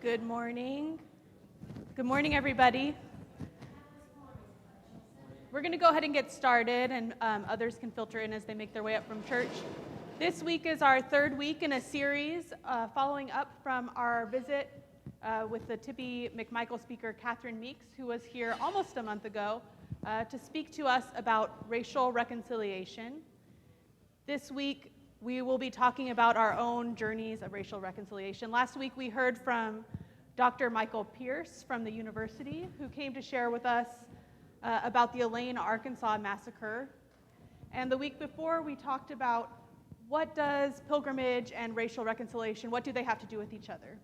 Good morning. Good morning, everybody. We're going to go ahead and get started, and others can filter in as they make their way up from church. This week is our third week in a series following up from our visit with the Tippy McMichael speaker, Catherine Meeks, who was here almost a month ago to speak to us about racial reconciliation. This week, we will be talking about our own journeys of racial reconciliation. Last week, we heard from Dr. Michael Pierce from the university, who came to share with us about the Elaine, Arkansas massacre. And the week before, we talked about what does pilgrimage and racial reconciliation, what do they have to do with each other?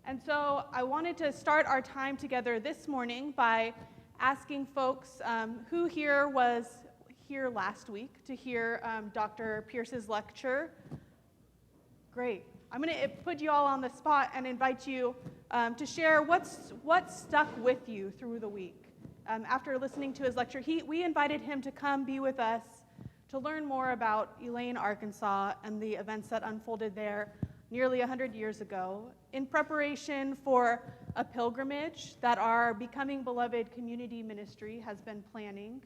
And so I wanted to start our time together this morning by asking folks who here was here last week to hear Dr. Pierce's lecture. Great. I'm going to put you all on the spot and invite you to share what stuck with you through the week. After listening to his lecture, we invited him to come be with us to learn more about Elaine, Arkansas, and the events that unfolded there nearly 100 years ago in preparation for a pilgrimage that our Becoming Beloved community ministry has been planning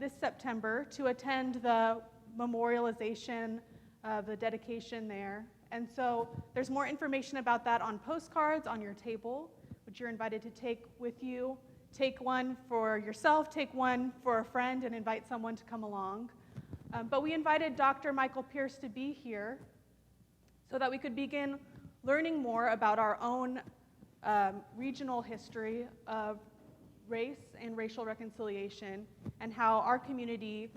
this September to attend the memorialization of the dedication there. And so there's more information about that on postcards on your table, which you're invited to take with you. Take one for yourself, take one for a friend, and invite someone to come along. But we invited Dr. Michael Pierce to be here so that we could begin learning more about our own regional history of race and racial reconciliation, and how our community,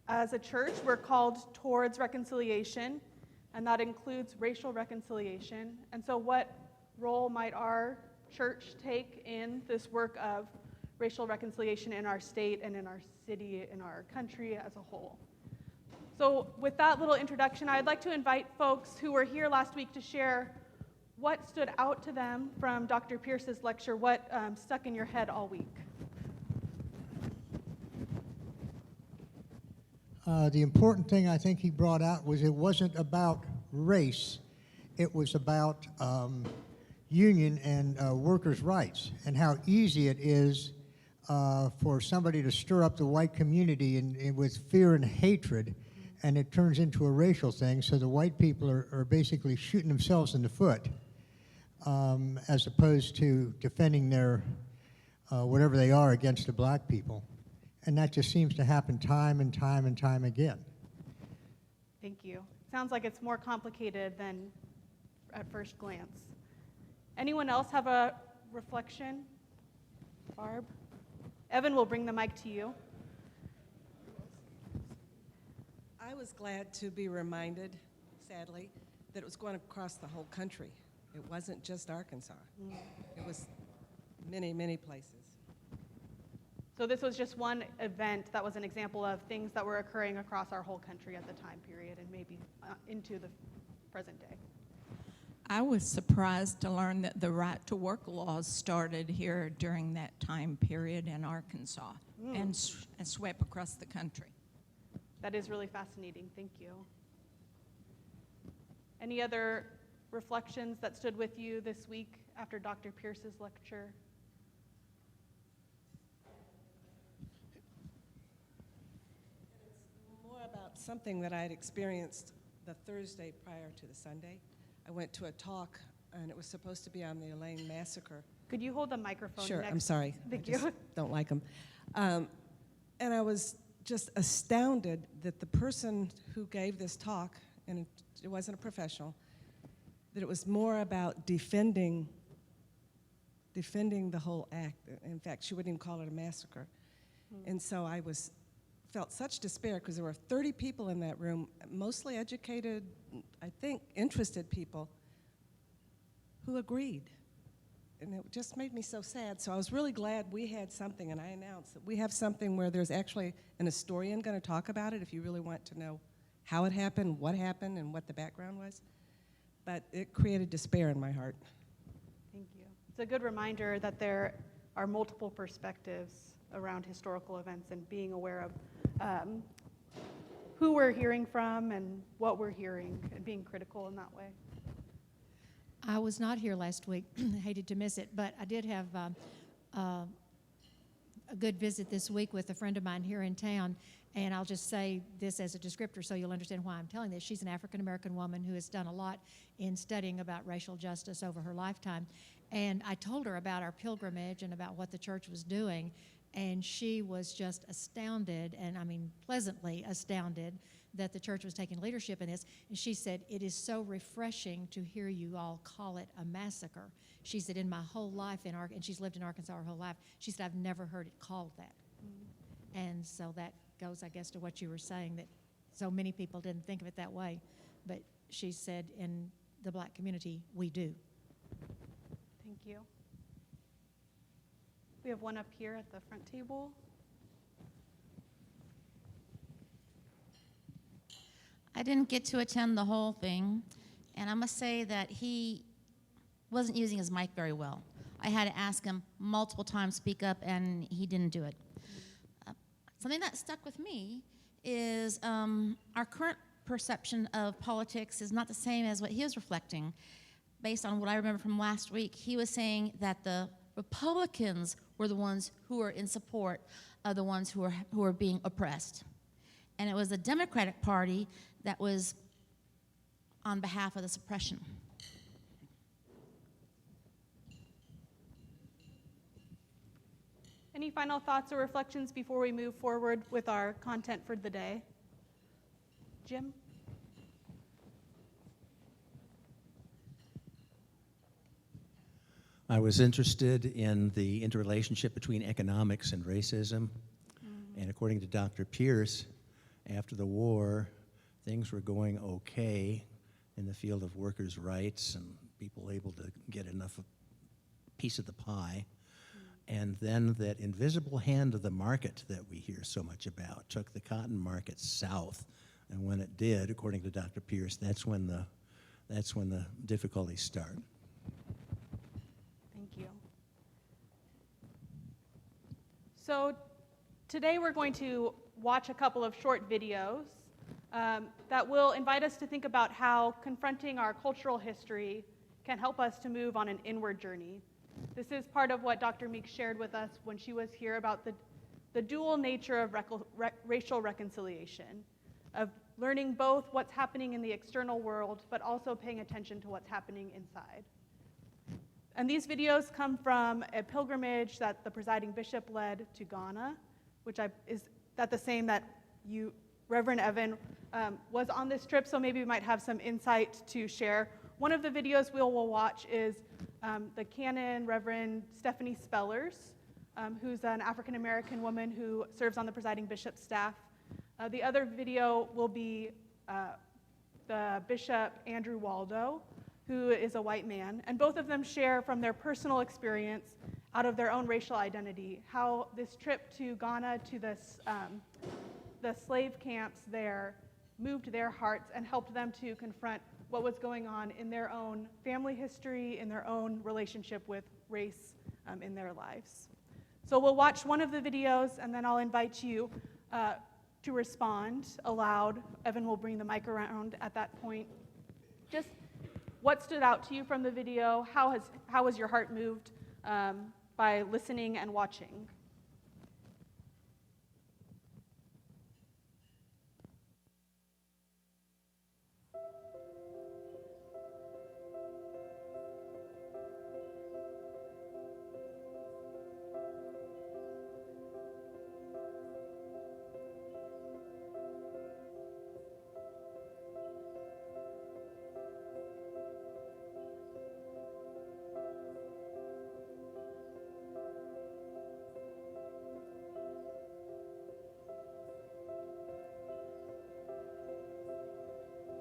as a church, we're called towards reconciliation, and that includes racial reconciliation. And so what role might our church take in this work of racial reconciliation in our state and in our city, in our country as a whole? So with that little introduction, I'd like to invite folks who were here last week to share what stood out to them from Dr. Pierce's lecture, what stuck in your head all week. The important thing I think he brought out was it wasn't about race, it was about union and workers' rights, and how easy it is for somebody to stir up the white community with fear and hatred, and it turns into a racial thing, so the white people are basically shooting themselves in the foot, as opposed to defending their whatever they are against the black people. And that just seems to happen time and time and time again. Thank you. Sounds like it's more complicated than at first glance. Anyone else have a reflection? Barb? Evan will bring the mic to you. I was glad to be reminded, sadly, that it was going across the whole country. It wasn't just Arkansas. It was many, many places. So this was just one event that was an example of things that were occurring across our whole country at the time period and maybe into the present day. I was surprised to learn that the right to work laws started here during that time period in Arkansas and swept across the country. That is really fascinating. Thank you. Any other reflections that stood with you this week after Dr. Pierce's lecture? It's more about something that I had experienced the Thursday prior to the Sunday. I went to a talk, and it was supposed to be on the Elaine massacre. Could you hold the microphone Sure, next? I'm sorry. Thank I just you. don't like them. And I was just astounded that the person who gave this talk, and it wasn't a professional, that it was more about defending the whole act. In fact, she wouldn't even call it a massacre. And so I felt such despair because there were 30 people in that room, mostly educated, I think interested people, who agreed. And it just made me so sad. So I was really glad we had something, and I announced that we have something where there's actually an historian going to talk about it if you really want to know how it happened, and what the background was. But it created despair in my heart. Thank you. It's a good reminder that there are multiple perspectives around historical events and being aware of who we're hearing from and what we're hearing and being critical in that way. I was not here last week. Hated to miss it, but I did have a good visit this week with a friend of mine here in town. And I'll just say this as a descriptor so you'll understand why I'm telling this. She's an African-American woman who has done a lot in studying about racial justice over her lifetime. And I told her about our pilgrimage and about what the church was doing. And she was just astounded, and I mean pleasantly astounded, that the church was taking leadership in this. And she said, it is so refreshing to hear you all call it a massacre. She said, in my whole life, and she's lived in Arkansas her whole life, she said, I've never heard it called that. And so that goes, I guess, to what you were saying, that so many people didn't think of it that way. But she said, in the black community, we do. Thank you. We have one up here at the front table. I didn't get to attend the whole thing, and I must say that he wasn't using his mic very well. I had to ask him multiple times to speak up, and he didn't do it. Something that stuck with me is our current perception of politics is not the same as what he was reflecting. Based on what I remember from last week, he was saying that the Republicans were the ones who were in support of the ones who were being oppressed. And it was the Democratic Party that was on behalf of the suppression. Any final thoughts or reflections before we move forward with our content for the day? Jim? I was interested in the interrelationship between economics and racism. And according to Dr. Pierce, after the war, things were going okay in the field of workers' rights and people able to get enough piece of the pie. And then that invisible hand of the market that we hear so much about took the cotton market south. And when it did, according to Dr. Pierce, that's when the difficulties start. Thank you. So today we're going to watch a couple of short videos that will invite us to think about how confronting our cultural history can help us to move on an inward journey. This is part of what Dr. Meeks shared with us when she was here about the dual nature of racial reconciliation, of learning both what's happening in the external world, but also paying attention to what's happening inside. And these videos come from a pilgrimage that the presiding bishop led to Ghana, which is that the same that you, Reverend Evan, was on this trip, so maybe we might have some insight to share. One of the videos we'll watch is the canon Reverend Stephanie Spellers, who's an African-American woman who serves on the presiding bishop's staff. The other video will be the Bishop Andrew Waldo, who is a white man, and both of them share from their personal experience out of their own racial identity how this trip to Ghana to the slave camps there moved their hearts and helped them to confront what was going on in their own family history, in their own relationship with race in their lives. So we'll watch one of the videos, and then I'll invite you to respond aloud. Evan will bring the mic around at that point. Just what stood out to you from the video? How was your heart moved by listening and watching?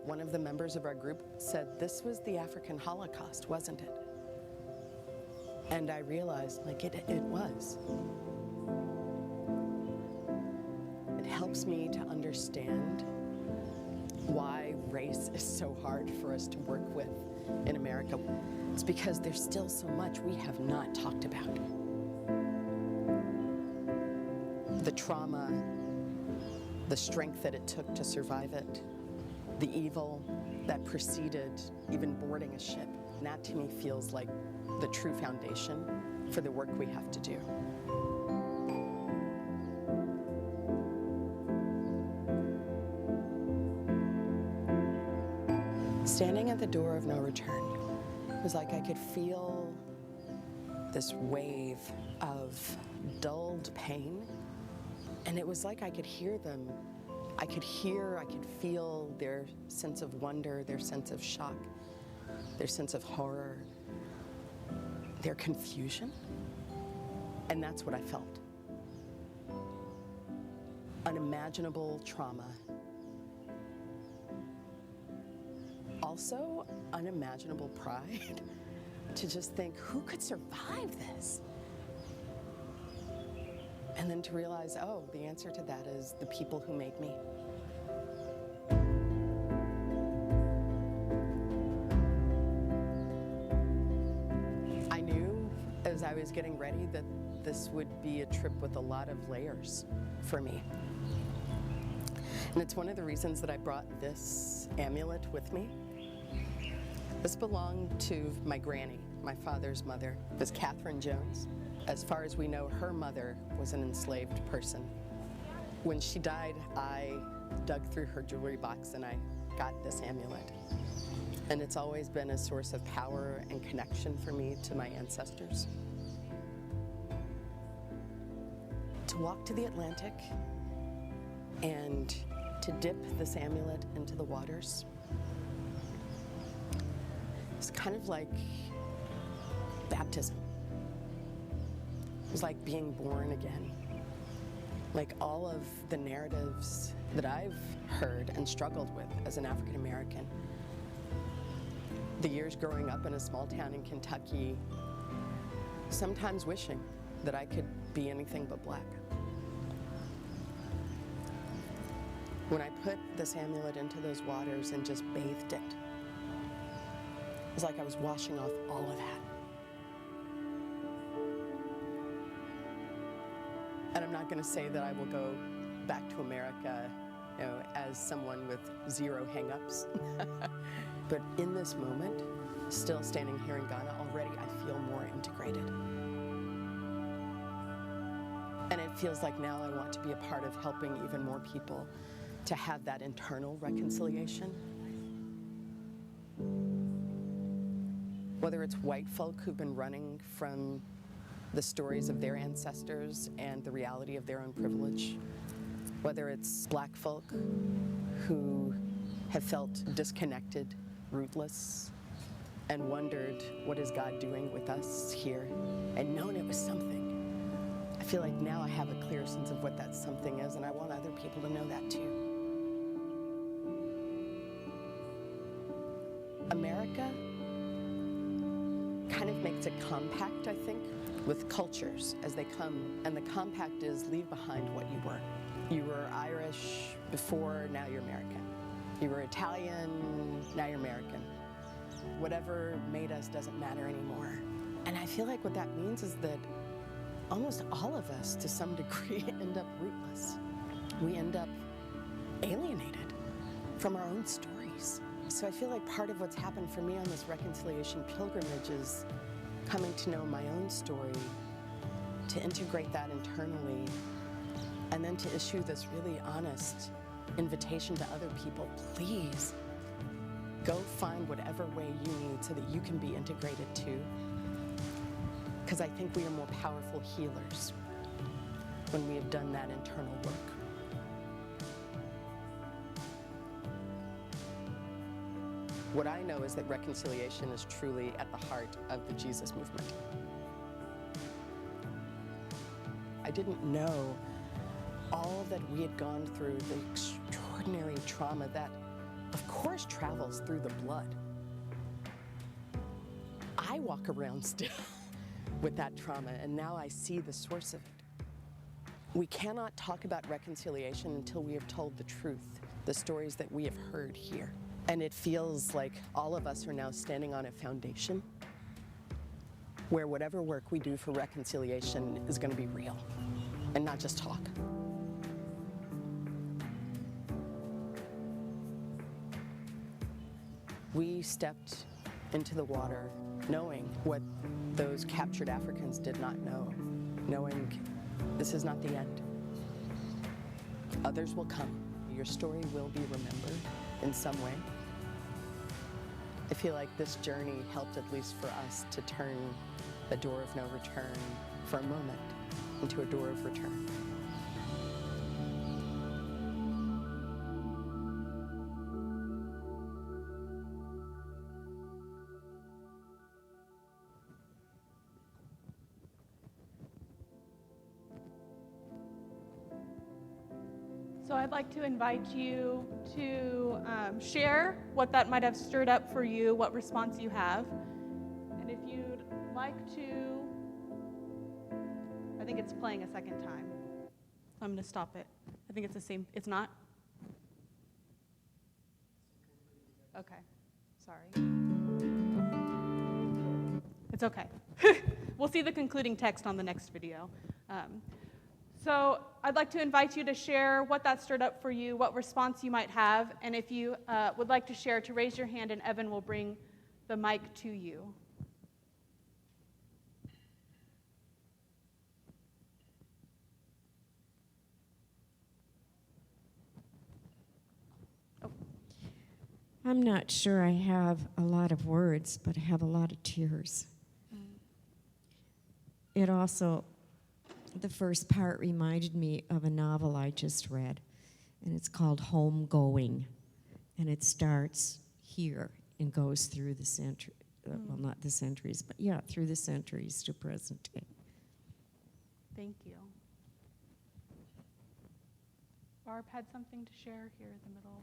One of the members of our group said, this was the African Holocaust, wasn't it? And I realized, like, it was. It helps me to understand why race is so hard for us to work with in America. It's because there's still so much we have not talked about. The trauma, the strength that it took to survive it, the evil that preceded even boarding a ship. And that to me feels like the true foundation for the work we have to do. Standing at the door of no return, it was like I could feel this wave of dulled pain, and it was like I could hear them. I could feel their sense of wonder, their sense of shock, their sense of horror, their confusion, and that's what I felt. Unimaginable trauma. Also, unimaginable pride to just think, who could survive this? And then to realize, oh, the answer to that is the people who made me. I knew as I was getting ready that this would be a trip with a lot of layers for me. And it's one of the reasons that I brought this amulet with me. This belonged to my granny, my father's mother. It was Catherine Jones. As far as we know, her mother was an enslaved person. When she died, I dug through her jewelry box and I got this amulet. And it's always been a source of power and connection for me to my ancestors. To walk to the Atlantic and to dip this amulet into the waters, it's kind of like baptism. It was like being born again. Like all of the narratives that I've heard and struggled with as an African American. The years growing up in a small town in Kentucky, sometimes wishing that I could be anything but black. When I put this amulet into those waters and just bathed it, it was like I was washing off all of that. And I'm not going to say that I will go back to America, as someone with zero hang-ups. But in this moment, still standing here in Ghana, already I feel more integrated. And it feels like now I want to be a part of helping even more people to have that internal reconciliation. Whether it's white folk who've been running from the stories of their ancestors and the reality of their own privilege, whether it's black folk who have felt disconnected, rootless, and wondered, what is God doing with us here? And known it was something. I feel like now I have a clear sense of what that something is, and I want other people to know that too. America kind of makes a compact, I think, with cultures as they come, and the compact is leave behind what you were. You were Irish before, now you're American. You were Italian, now you're American. Whatever made us doesn't matter anymore. And I feel like what that means is that almost all of us, to some degree, end up rootless. We end up alienated from our own stories. So I feel like part of what's happened for me on this reconciliation pilgrimage is coming to know my own story, to integrate that internally, and then to issue this really honest invitation to other people. Please go find whatever way you need so that you can be integrated too. Because I think we are more powerful healers when we have done that internal work. What I know is that reconciliation is truly at the heart of the Jesus movement. I didn't know all that we had gone through, the extraordinary trauma that, of course, travels through the blood. I walk around still with that trauma, and now I see the source of it. We cannot talk about reconciliation until we have told the truth, the stories that we have heard here. And it feels like all of us are now standing on a foundation where whatever work we do for reconciliation is going to be real and not just talk. We stepped into the water, knowing what those captured Africans did not know, knowing this is not the end. Others will come. Your story will be remembered in some way. I feel like this journey helped, at least for us, to turn the door of no return for a moment into a door of return. So I'd like to invite you to share what that might have stirred up for you, what response you have. And if you'd like to, I think it's playing a second time. I'm going to stop it. I think it's the same. It's not? Okay. Sorry. It's okay. We'll see the concluding text on the next video. So I'd like to invite you to share what that stirred up for you, what response you might have, and if you would like to share, to raise your hand, and Evan will bring the mic to you. I'm not sure I have a lot of words, but I have a lot of tears. It also, the first part reminded me of a novel I just read, and it's called Homegoing, and it starts here and goes through the century, well, not the centuries, but yeah, through the centuries to present day. Thank you. Barb had something to share here in the middle.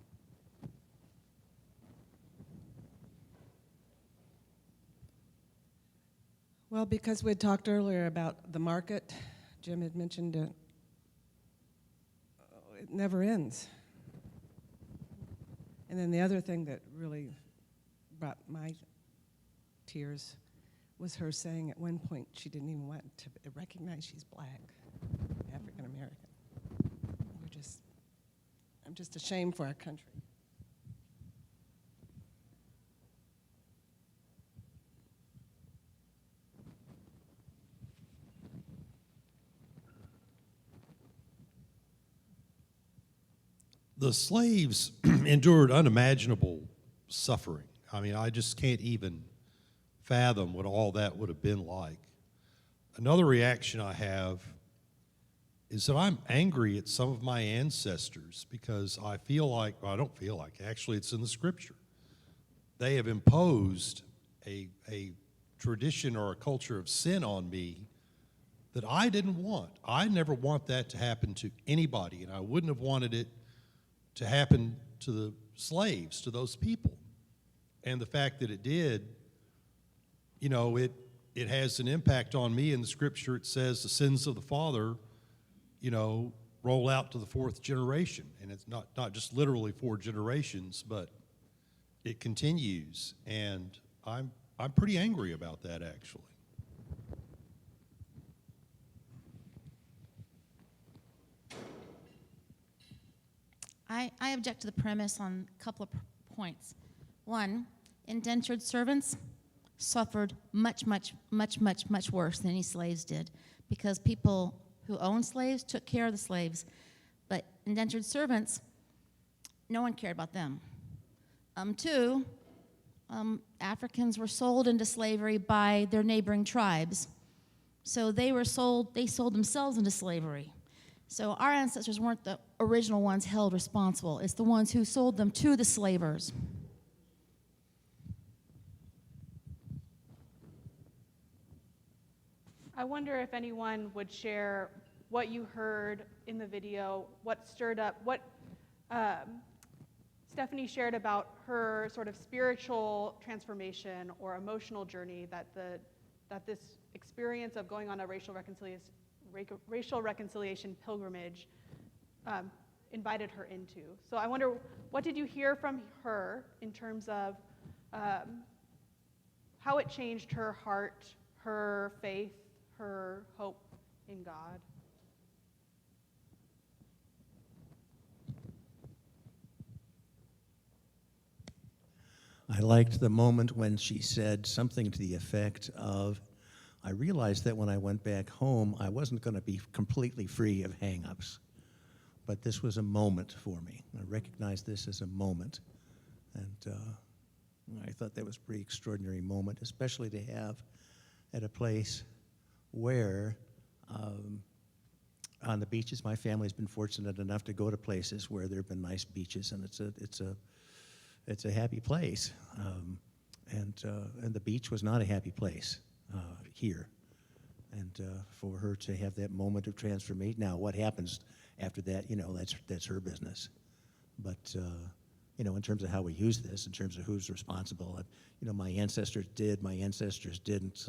Well, because we had talked earlier about the market, Jim had mentioned it never ends. And then the other thing that really brought my tears was her saying at one point she didn't even want to recognize she's black, African American. I'm just ashamed for our country. The slaves endured unimaginable suffering. I mean, I just can't even fathom what all that would have been like. Another reaction I have is that I'm angry at some of my ancestors because I feel like, well, I don't feel like, actually it's in the scripture. They have imposed a tradition or a culture of sin on me that I didn't want. I never want that to happen to anybody, and I wouldn't have wanted it to happen to the slaves, to those people. And the fact that it did, you know, it has an impact on me. In the scripture, it says the sins of the father, you know, roll out to the fourth generation. And it's not just literally 4 generations, but it continues. And I'm pretty angry about that, actually. I object to the premise on a couple of points. One, indentured servants suffered much, much, much, much, much worse than any slaves did because people who owned slaves took care of the slaves. But indentured servants, no one cared about them. Two, Africans were sold into slavery by their neighboring tribes. So they sold themselves into slavery. So our ancestors weren't the original ones held responsible. It's the ones who sold them to the slavers. I wonder if anyone would share what you heard in the video, what stirred up, what Stephanie shared about her sort of spiritual transformation or emotional journey that this experience of going on a racial reconciliation pilgrimage invited her into. So I wonder, what did you hear from her in terms of how it changed her heart, her faith, her hope in God? I liked the moment when she said something to the effect of, I realized that when I went back home, I wasn't going to be completely free of hang-ups. But this was a moment for me. I recognized this as a moment. And I thought that was a pretty extraordinary moment, especially to have at a place where on the beaches, my family's been fortunate enough to go to places where there have been nice beaches, and it's a happy place. And the beach was not a happy place here. And for her to have that moment of transformation. Now, what happens after that, that's her business. But, in terms of how we use this, in terms of who's responsible, my ancestors did, my ancestors didn't,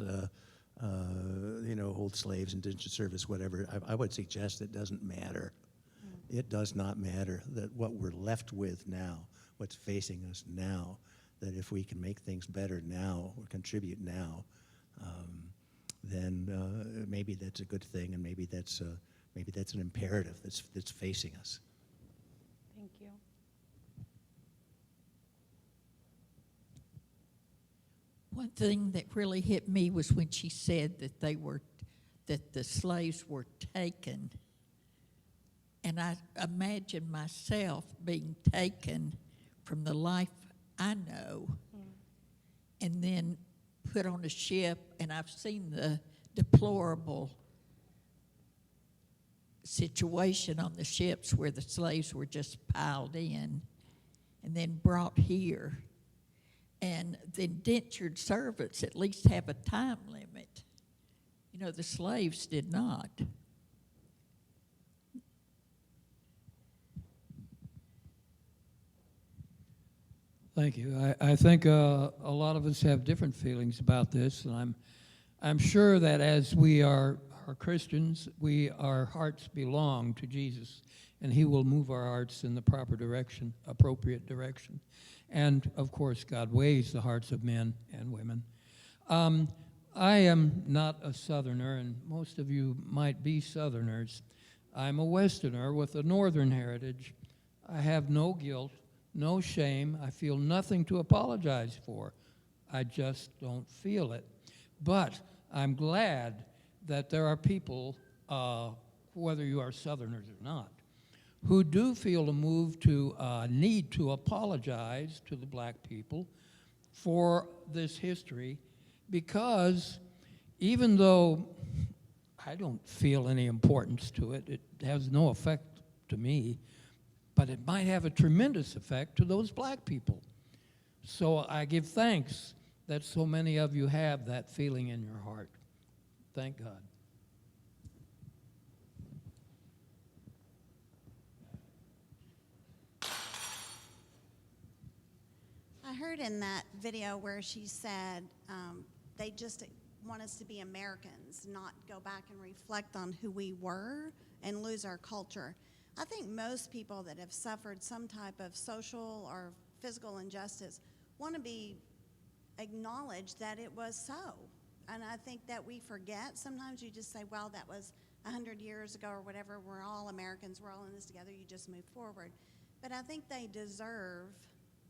hold slaves, indentured service, whatever. I would suggest it doesn't matter. It does not matter that what we're left with now, what's facing us now, that if we can make things better now or contribute now, then maybe that's a good thing, and maybe that's an imperative that's facing us. Thank you. One thing that really hit me was when she said that the slaves were taken. And I imagine myself being taken from the life I know and then put on a ship, and I've seen the deplorable situation on the ships where the slaves were just piled in and then brought here. And the indentured servants at least have a time limit. The slaves did not. Thank you. I think a lot of us have different feelings about this, and I'm sure that as we are Christians, our hearts belong to Jesus, and He will move our hearts in the proper direction, appropriate direction. And of course, God weighs the hearts of men and women. I am not a Southerner, and most of you might be Southerners. I'm a Westerner with a Northern heritage. I have no guilt, no shame. I feel nothing to apologize for. I just don't feel it. But I'm glad that there are people, whether you are Southerners or not, who do feel a move to need to apologize to the black people for this history, because even though I don't feel any importance to it, it has no effect to me, but it might have a tremendous effect to those black people. So I give thanks that so many of you have that feeling in your heart. Thank God. I heard in that video where she said they just want us to be Americans, not go back and reflect on who we were and lose our culture. I think most people that have suffered some type of social or physical injustice want to be acknowledged that it was so. And I think that we forget. Sometimes you just say, well, that was 100 years ago or whatever. We're all Americans. We're all in this together. You just move forward. But I think they deserve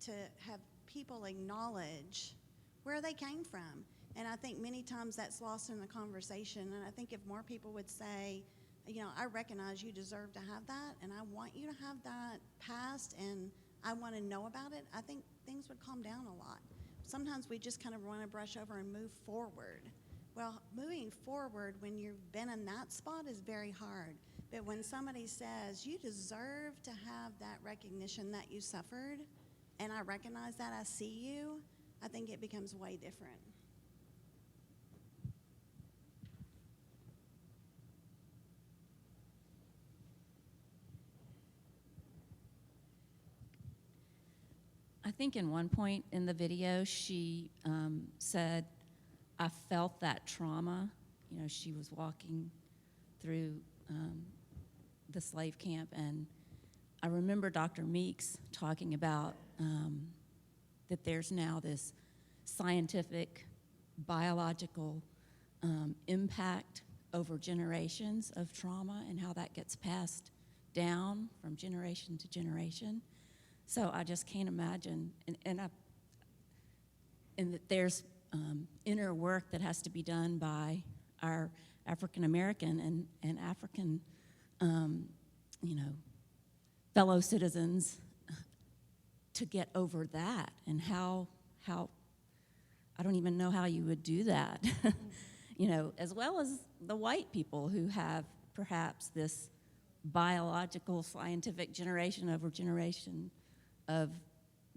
to have people acknowledge where they came from. And I think many times that's lost in the conversation. And I think if more people would say, I recognize you deserve to have that, and I want you to have that past, and I want to know about it, I think things would calm down a lot. Sometimes we just kind of want to brush over and move forward. Well, moving forward when you've been in that spot is very hard. But when somebody says, you deserve to have that recognition that you suffered, and I recognize that, I see you, I think it becomes way different. I think in one point in the video, she said, I felt that trauma. She was walking through the slave camp, and I remember Dr. Meeks talking about that there's now this scientific, biological impact over generations of trauma and how that gets passed down from generation to generation. So I just can't imagine, and and that there's inner work that has to be done by our African American and African, fellow citizens to get over that, and how I don't even know how you would do that, as well as the white people who have perhaps this biological, scientific generation over generation of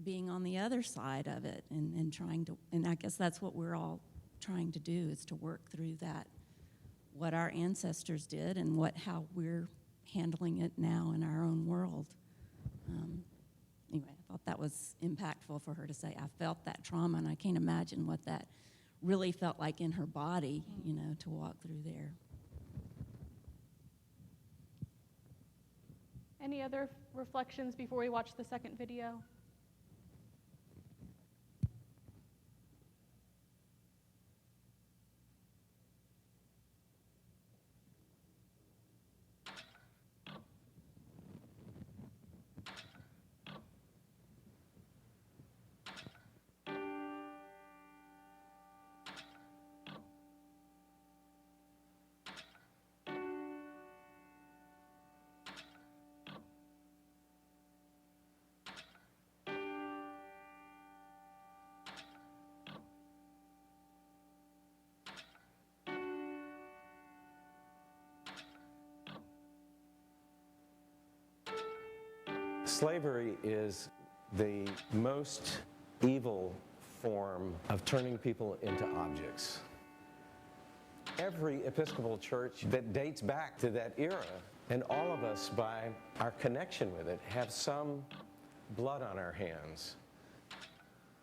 being on the other side of it and trying to, and I guess that's what we're all trying to do, is to work through that, what our ancestors did and how we're handling it now in our own world. Anyway, I thought that was impactful for her to say, I felt that trauma, and I can't imagine what that really felt like in her body, to walk through there. Any other reflections before we watch the second video? Slavery is the most evil form of turning people into objects. Every Episcopal church that dates back to that era, and all of us, by our connection with it, have some blood on our hands.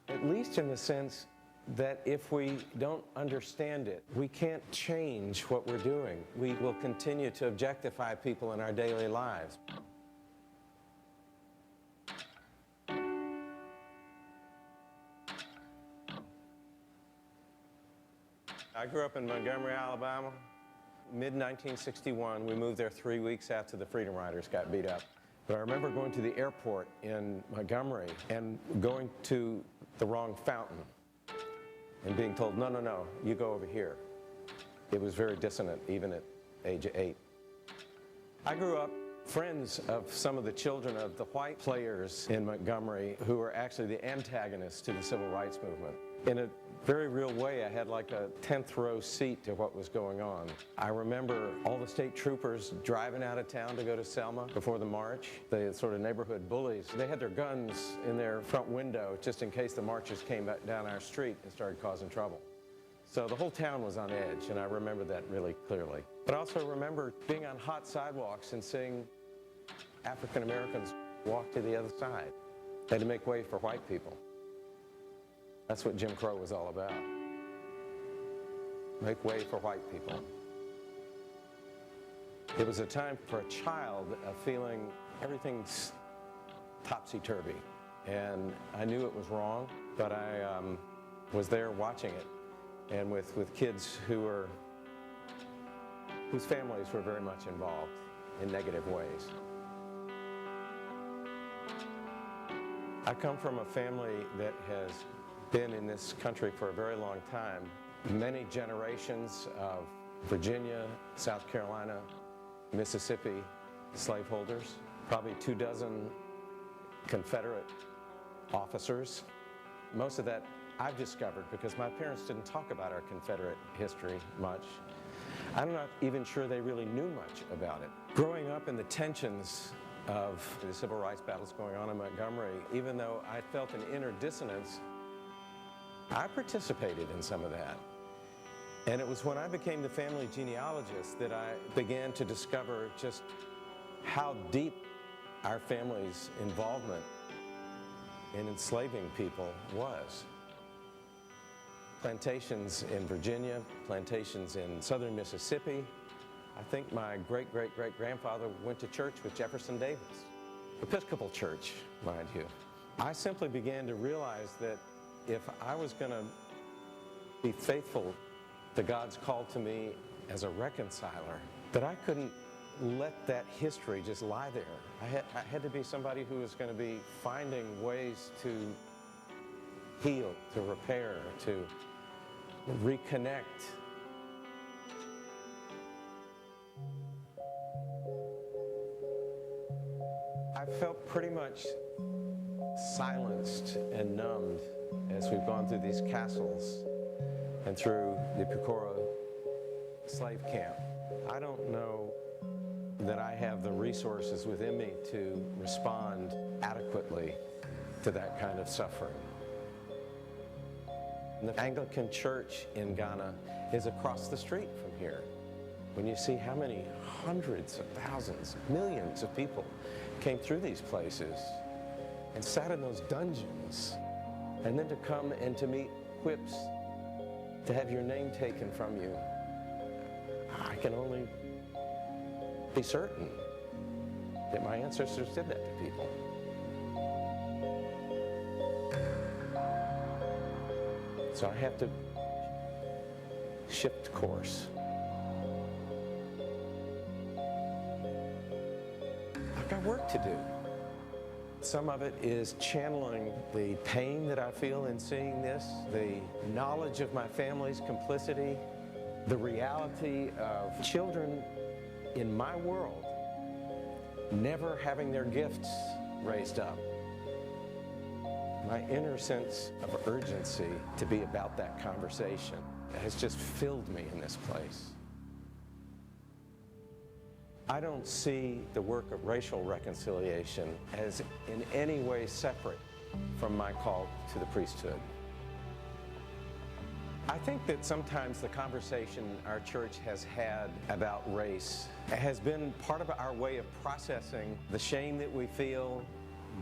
At least in the sense that if we don't understand it, we can't change what we're doing. We will continue to objectify people in our daily lives. I grew up in Montgomery, Alabama. Mid-1961, we moved there 3 weeks after the Freedom Riders got beat up. But I remember going to the airport in Montgomery and going to the wrong fountain and being told, no, no, no, you go over here. It was very dissonant, even at age 8. I grew up friends of some of the children of the white players in Montgomery who were actually the antagonists to the civil rights movement. In a very real way, I had like a 10th row seat to what was going on. I remember all the state troopers driving out of town to go to Selma before the march. The sort of neighborhood bullies, they had their guns in their front window just in case the marchers came back down our street and started causing trouble. So the whole town was on edge, and I remember that really clearly. But I also remember being on hot sidewalks and seeing African Americans walk to the other side. They had to make way for white people. That's what Jim Crow was all about. Make way for white people. It was a time for a child of feeling everything's topsy-turvy. And I knew it was wrong, but I was there watching it. And with kids whose families were very much involved in negative ways. I come from a family that has been in this country for a very long time. Many generations of Virginia, South Carolina, Mississippi slaveholders, probably 24 Confederate officers. Most of that I've discovered because my parents didn't talk about our Confederate history much. I'm not even sure they really knew much about it. Growing up in the tensions of the civil rights battles going on in Montgomery, even though I felt an inner dissonance, I participated in some of that. And it was when I became the family genealogist that I began to discover just how deep our family's involvement in enslaving people was. Plantations in Virginia, plantations in southern Mississippi. I think my great-great-great-grandfather went to church with Jefferson Davis. Episcopal church, mind you. I simply began to realize that if I was going to be faithful to God's call to me as a reconciler, that I couldn't let that history just lie there. I had to be somebody who was going to be finding ways to heal, to repair, to reconnect. I felt pretty much silenced and numbed as we've gone through these castles and through the Pecora slave camp. I don't know that I have the resources within me to respond adequately to that kind of suffering. And the Anglican Church in Ghana is across the street from here. When you see how many hundreds of thousands, millions of people came through these places and sat in those dungeons, and then to come and to meet whips, to have your name taken from you, I can only be certain that my ancestors did that to people. So I have to shift course. I've got work to do. Some of it is channeling the pain that I feel in seeing this, the knowledge of my family's complicity, the reality of children in my world never having their gifts raised up. My inner sense of urgency to be about that conversation has just filled me in this place. I don't see the work of racial reconciliation as in any way separate from my call to the priesthood. I think that sometimes the conversation our church has had about race has been part of our way of processing the shame that we feel,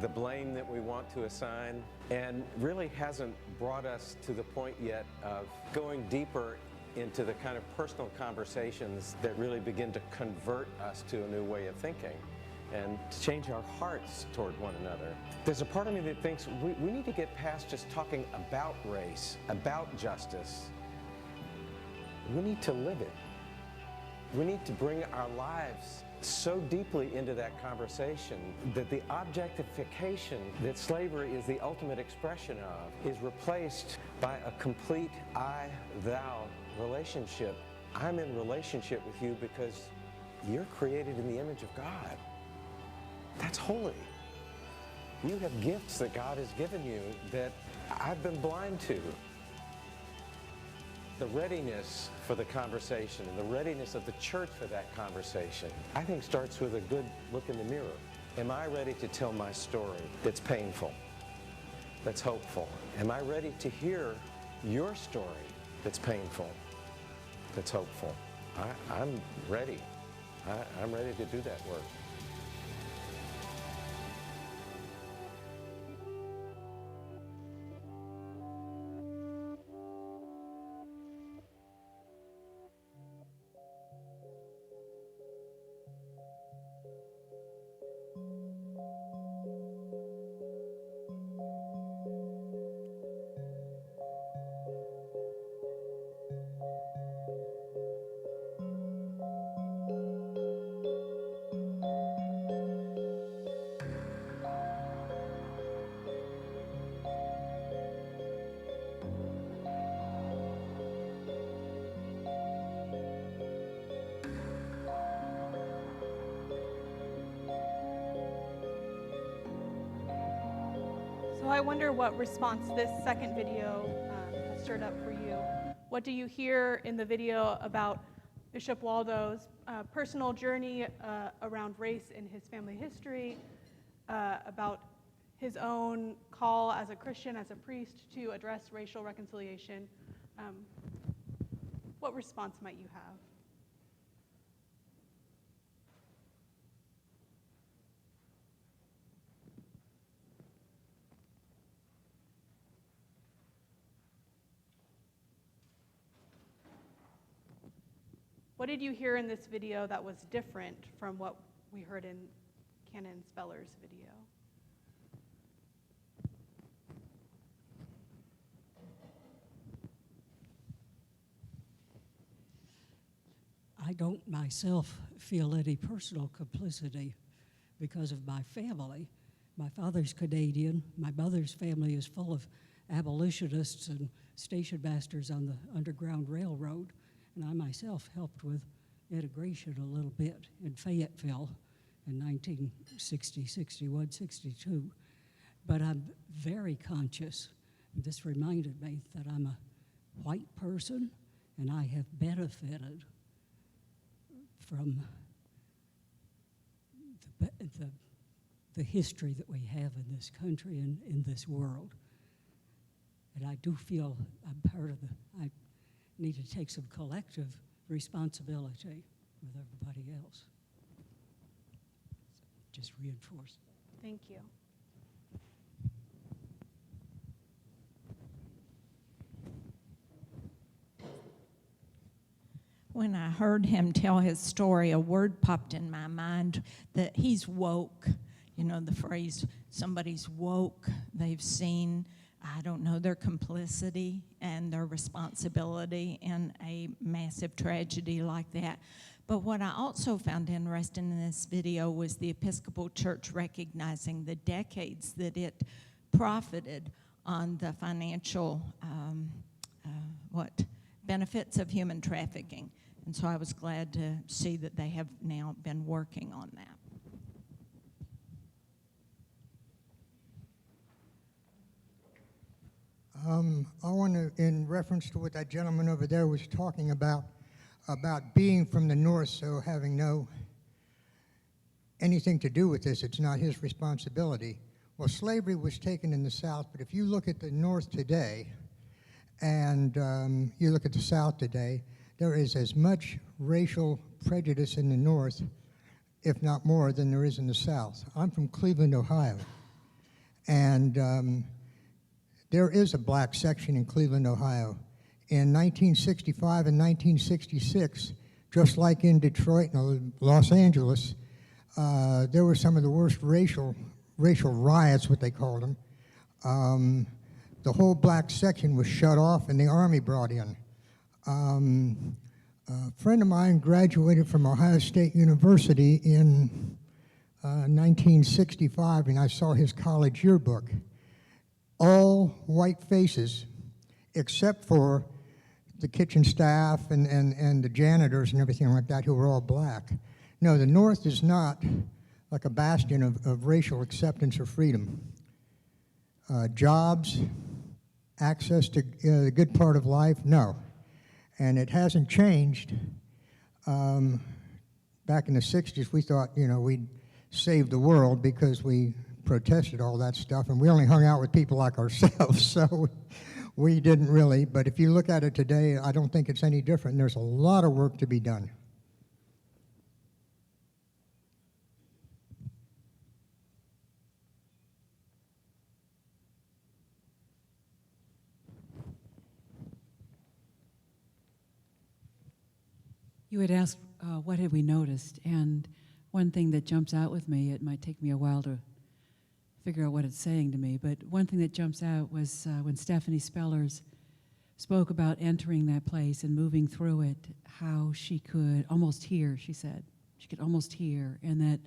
the blame that we want to assign, and really hasn't brought us to the point yet of going deeper into the kind of personal conversations that really begin to convert us to a new way of thinking and to change our hearts toward one another. There's a part of me that thinks we need to get past just talking about race, about justice. We need to live it. We need to bring our lives so deeply into that conversation that the objectification that slavery is the ultimate expression of is replaced by a complete I-thou relationship. I'm in relationship with you because you're created in the image of God. That's holy. You have gifts that God has given you that I've been blind to. The readiness for the conversation and the readiness of the church for that conversation, I think starts with a good look in the mirror. Am I ready to tell my story that's painful, that's hopeful? Am I ready to hear your story that's painful, that's hopeful? I'm ready. I'm ready to do that work. So I wonder what response this second video has stirred up for you. What do you hear in the video about Bishop Waldo's personal journey around race in his family history, about his own call as a Christian, as a priest, to address racial reconciliation? What response might you have? What did you hear in this video that was different from what we heard in Canon Speller's video? I don't myself feel any personal complicity because of my family. My father's Canadian. My mother's family is full of abolitionists and station masters on the Underground Railroad, and I myself helped with integration a little bit in Fayetteville in 1960, 61, 62. But I'm very conscious, this reminded me that I'm a white person and I have benefited from the history that we have in this country and in this world. And I do feel I'm part of I need to take some collective responsibility with everybody else. Just reinforce. Thank you. When I heard him tell his story, a word popped in my mind that he's woke. You know, the phrase, somebody's woke. They've seen, I don't know, their complicity and their responsibility in a massive tragedy like that. But what I also found interesting in this video was the Episcopal Church recognizing the decades that it profited on the financial, benefits of human trafficking. And so I was glad to see that they have now been working on that. I want to, in reference to what that gentleman over there was talking about being from the North, so having anything to do with this, it's not his responsibility. Well, slavery was taken in the South, but if you look at the North today, and you look at the South today, there is as much racial prejudice in the North, if not more, than there is in the South. I'm from Cleveland, Ohio, and there is a black section in Cleveland, Ohio. In 1965 and 1966, just like in Detroit and Los Angeles, there were some of the worst racial riots, what they called them. The whole black section was shut off and the Army brought in. A friend of mine graduated from Ohio State University in 1965, and I saw his college yearbook. All white faces, except for the kitchen staff and the janitors and everything like that, who were all black. No, the North is not like a bastion of racial acceptance or freedom. Jobs, access to the good part of life, no. And it hasn't changed. Back in the 60s, we thought, we'd save the world because we protested all that stuff, and we only hung out with people like ourselves, so we didn't really. But if you look at it today, I don't think it's any different. There's a lot of work to be done. You had asked, what have we noticed? And one thing that jumps out with me, it might take me a while to figure out what it's saying to me, but one thing that jumps out was when Stephanie Spellers spoke about entering that place and moving through it, how she could almost hear, she said. She could almost hear, and that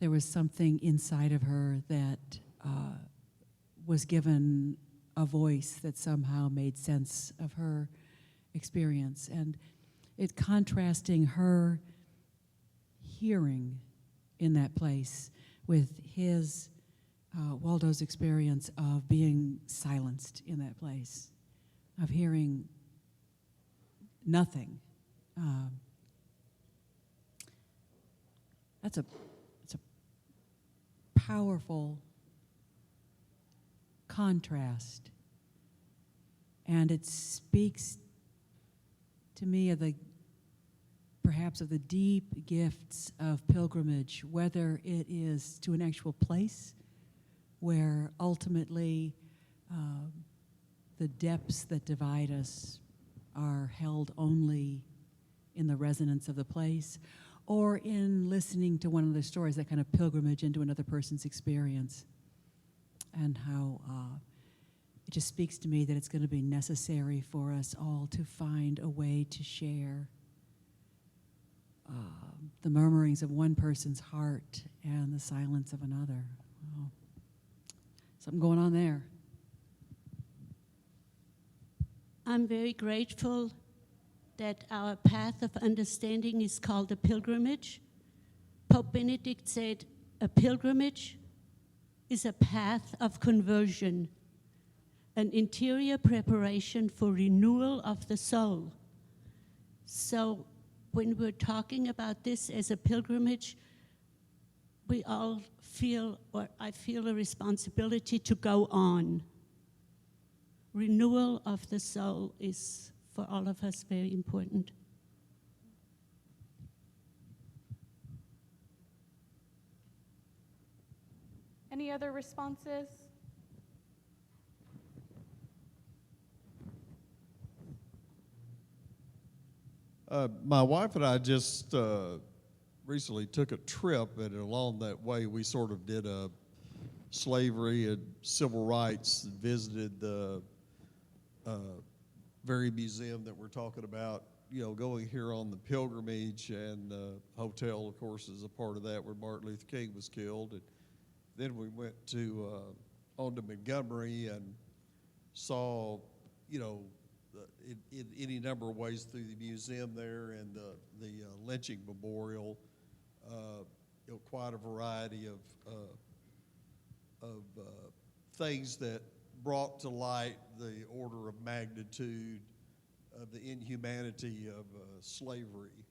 there was something inside of her that was given a voice that somehow made sense of her experience. And it contrasting her hearing in that place with his, Waldo's experience of being silenced in that place, of hearing nothing. It's a powerful contrast, and it speaks to me of perhaps of the deep gifts of pilgrimage, whether it is to an actual place where ultimately the depths that divide us are held only in the resonance of the place, or in listening to one of the stories, that kind of pilgrimage into another person's experience, and how it just speaks to me that it's going to be necessary for us all to find a way to share the murmurings of one person's heart and the silence of another. Oh, something going on there. I'm very grateful that our path of understanding is called a pilgrimage. Pope Benedict said, a pilgrimage is a path of conversion, an interior preparation for renewal of the soul. So when we're talking about this as a pilgrimage, we all feel, or I feel a responsibility to go on. Renewal of the soul is, for all of us, very important. Any other responses? My wife and I just recently took a trip, and along that way, we sort of did a slavery and civil rights, and visited the very museum that we're talking about, you know, going here on the pilgrimage, and the hotel, of course, is a part of that, where Martin Luther King was killed. And then we went to on to Montgomery and saw, you know, in any number of ways through the museum there and the lynching memorial, you know, quite a variety of things that brought to light the order of magnitude of the inhumanity of slavery.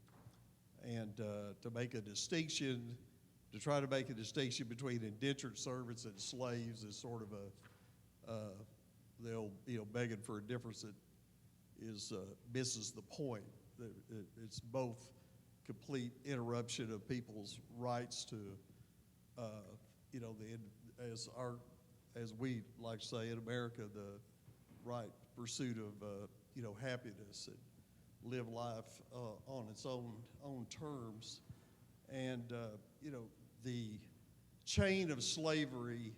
And to make a distinction, to try to make a distinction between indentured servants and slaves is sort of the old, you know, begging for a difference that misses the point. It's both complete interruption of people's rights to, you know, as we like to say in America, the right pursuit of, you know, happiness and live life on its own terms. And, you know, the chain of slavery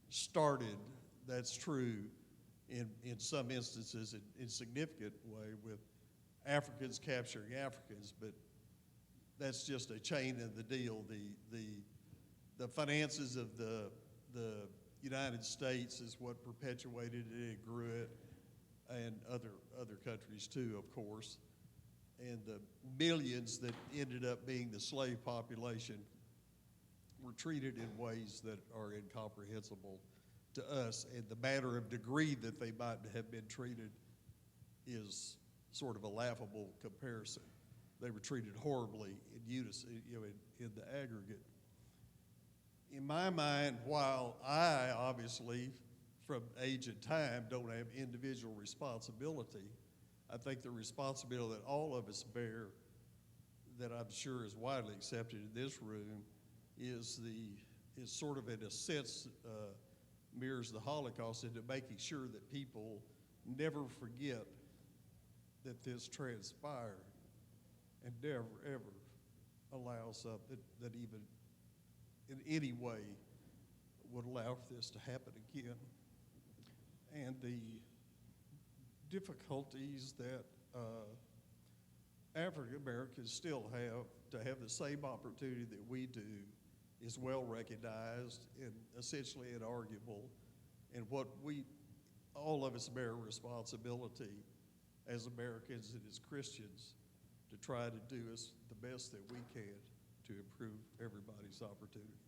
started, that's true, in some instances in significant way with Africans capturing Africans, but that's just a chain in the deal. The finances of the United States is what perpetuated it and grew it, and other countries too, of course. And the millions that ended up being the slave population were treated in ways that are incomprehensible to us, and the manner of degree that they might have been treated is sort of a laughable comparison. They were treated horribly in unison, you know, in the aggregate. In my mind, while I obviously, from age and time, don't have individual responsibility, I think the responsibility that all of us bear, that I'm sure is widely accepted in this room, is sort of in a sense mirrors the Holocaust into making sure that people never forget that this transpired, and never ever allow something that even in any way would allow for this to happen again. And the difficulties that African Americans still have to have the same opportunity that we do is well recognized and essentially inarguable, and what all of us bear responsibility as Americans and as Christians to try to do the best that we can to improve everybody's opportunity.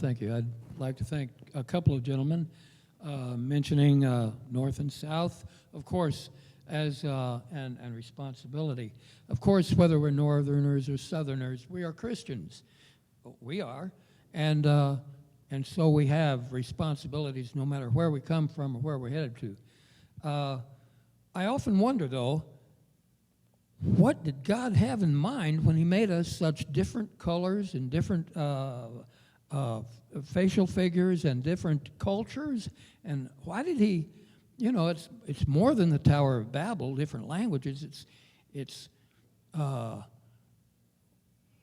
Thank you. I'd like to thank a couple of gentlemen mentioning North and South, of course, as and responsibility. Of course, whether we're Northerners or Southerners, we are Christians. We are, and so we have responsibilities no matter where we come from or where we're headed to. I often wonder, though, what did God have in mind when He made us such different colors and different facial figures and different cultures? And why did He, you know, it's more than the Tower of Babel, different languages. It's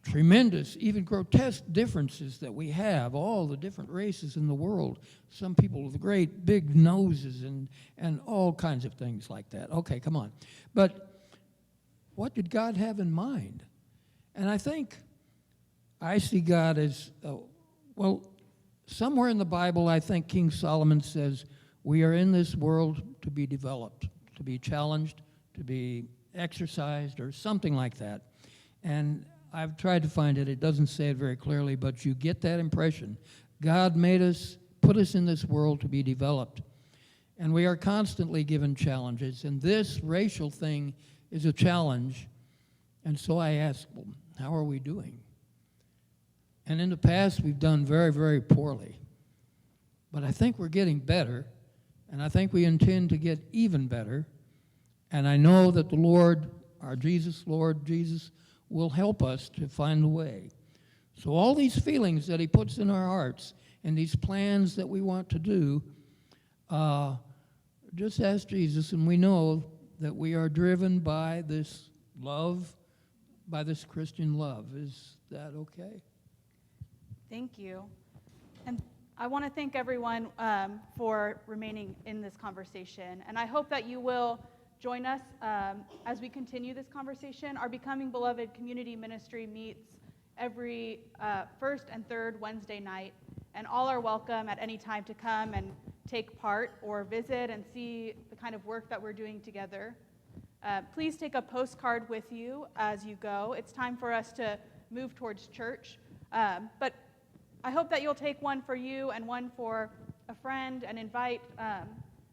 tremendous, even grotesque differences that we have, all the different races in the world. Some people with great big noses and all kinds of things like that. Okay, come on. But what did God have in mind? And I think I see God as, well, somewhere in the Bible, I think King Solomon says, we are in this world to be developed, to be challenged, to be exercised, or something like that. And I've tried to find it. It doesn't say it very clearly, but you get that impression. God made us, put us in this world to be developed. And we are constantly given challenges. And this racial thing is a challenge. And so I ask, well, how are we doing? And in the past, we've done very, very poorly. But I think we're getting better. And I think we intend to get even better. And I know that the Lord, our Jesus, Lord Jesus, will help us to find the way. So all these feelings that he puts in our hearts and these plans that we want to do, just ask Jesus, and we know that we are driven by this love, by this Christian love. Is that okay? Thank you. And I want to thank everyone for remaining in this conversation. And I hope that you will join us as we continue this conversation. Our Becoming Beloved community ministry meets every first and third Wednesday night. And all are welcome at any time to come and take part or visit and see the kind of work that we're doing together. Please take a postcard with you as you go. It's time for us to move towards church. But I hope that you'll take one for you and one for a friend and invite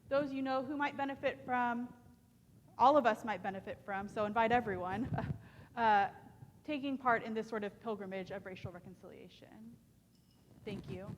those you know who might benefit from, all of us might benefit from, so invite everyone, taking part in this sort of pilgrimage of racial reconciliation. Thank you.